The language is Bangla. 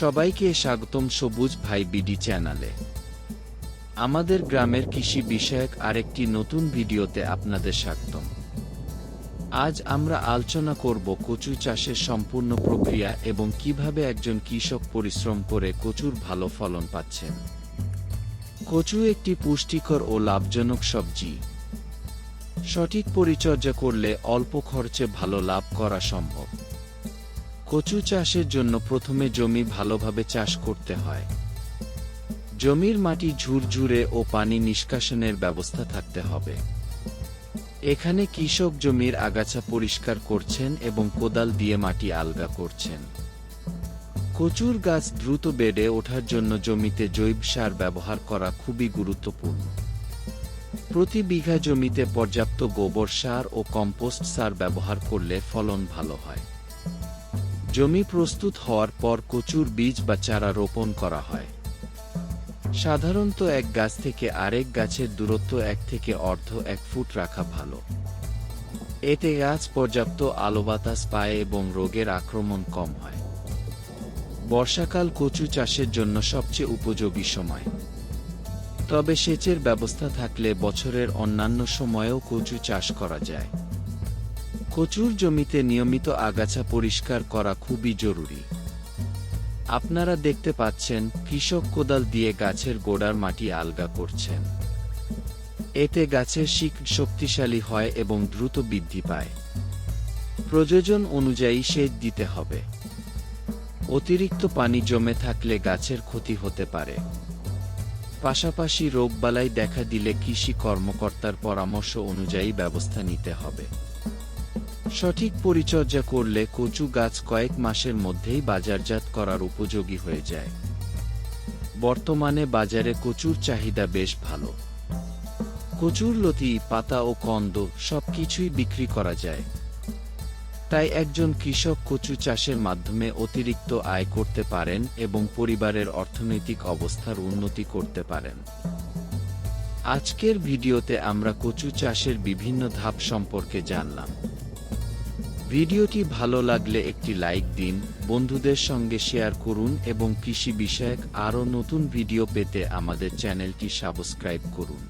সবাইকে স্বাগতম সবুজ ভাই বিডি চ্যানেলে। আমাদের গ্রামের কৃষি বিষয়ক আরেকটি নতুন ভিডিওতে আপনাদের স্বাগতম। আজ আমরা আলোচনা করব কচু চাষের সম্পূর্ণ প্রক্রিয়া এবং কিভাবে একজন কৃষক পরিশ্রম করে কচুর ভালো ফলন পাচ্ছেন। কচু একটি পুষ্টিকর ও লাভজনক সবজি। সঠিক পরিচর্যা করলে অল্প খরচে ভালো লাভ করা সম্ভব। কচু চাষের জন্য প্রথমে জমি ভালোভাবে চাষ করতে হয়। জমির মাটি ঝুরঝুরে ও পানি নিষ্কাশনের ব্যবস্থা থাকতে হবে। এখানে কৃষক জমির আগাছা পরিষ্কার করছেন এবং কোদাল দিয়ে মাটি আলগা করছেন। কচুর গাছ দ্রুত বেড়ে ওঠার জন্য জমিতে জৈব সার ব্যবহার করা খুবই গুরুত্বপূর্ণ। প্রতি বিঘা জমিতে পর্যাপ্ত গোবর সার ও কম্পোস্ট সার ব্যবহার করলে ফলন ভালো হয়। জমি প্রস্তুত হওয়ার পর কচুর বীজ বা চারা রোপণ করা হয়। সাধারণত এক গাছ থেকে আরেক গাছের দূরত্ব 1 থেকে অর্ধ 1 ফুট রাখা ভালো। এতে গাছ পর্যাপ্ত আলো বাতাস পায় এবং রোগের আক্রমণ কম হয়। বর্ষাকাল কচু চাষের জন্য সবচেয়ে উপযোগী সময়। তবে সেচের ব্যবস্থা থাকলে বছরের অন্যান্য সময়েও কচু চাষ করা যায়। কচুর জমিতে নিয়মিত আগাছা পরিষ্কার করা খুবই জরুরি। আপনারা দেখতে পাচ্ছেন কৃষক কোদাল দিয়ে গাছের গোড়ার মাটি আলগা করছেন। এতে গাছের শিকড় শক্তিশালী হয় এবং দ্রুত বৃদ্ধি পায়। প্রয়োজন অনুযায়ী সেচ দিতে হবে। অতিরিক্ত পানি জমে থাকলে গাছের ক্ষতি হতে পারে। পাশাপাশি রোগবালাই দেখা দিলে কৃষি কর্মকর্তার পরামর্শ অনুযায়ী ব্যবস্থা নিতে হবে। সঠিক পরিচর্যা করলে কচু গাছ কয়েক মাসের মধ্যেই বাজারজাত করার উপযোগী হয়ে যায়। বর্তমানে বাজারে কচুর চাহিদা বেশ ভালো। কচুর লতি, পাতা ও কন্দ সবকিছুই বিক্রি করা যায়। তাই একজন কৃষক কচু চাষের মাধ্যমে অতিরিক্ত আয় করতে পারেন এবং পরিবারের অর্থনৈতিক অবস্থার উন্নতি করতে পারেন। আজকের ভিডিওতে আমরা কচু চাষের বিভিন্ন ধাপ সম্পর্কে জানলাম। ভিডিওটি ভালো লাগলে একটি লাইক দিন, বন্ধুদের সঙ্গে শেয়ার করুন এবং কৃষি বিষয়ক আরও নতুন ভিডিও পেতে আমাদের চ্যানেলটি সাবস্ক্রাইব করুন।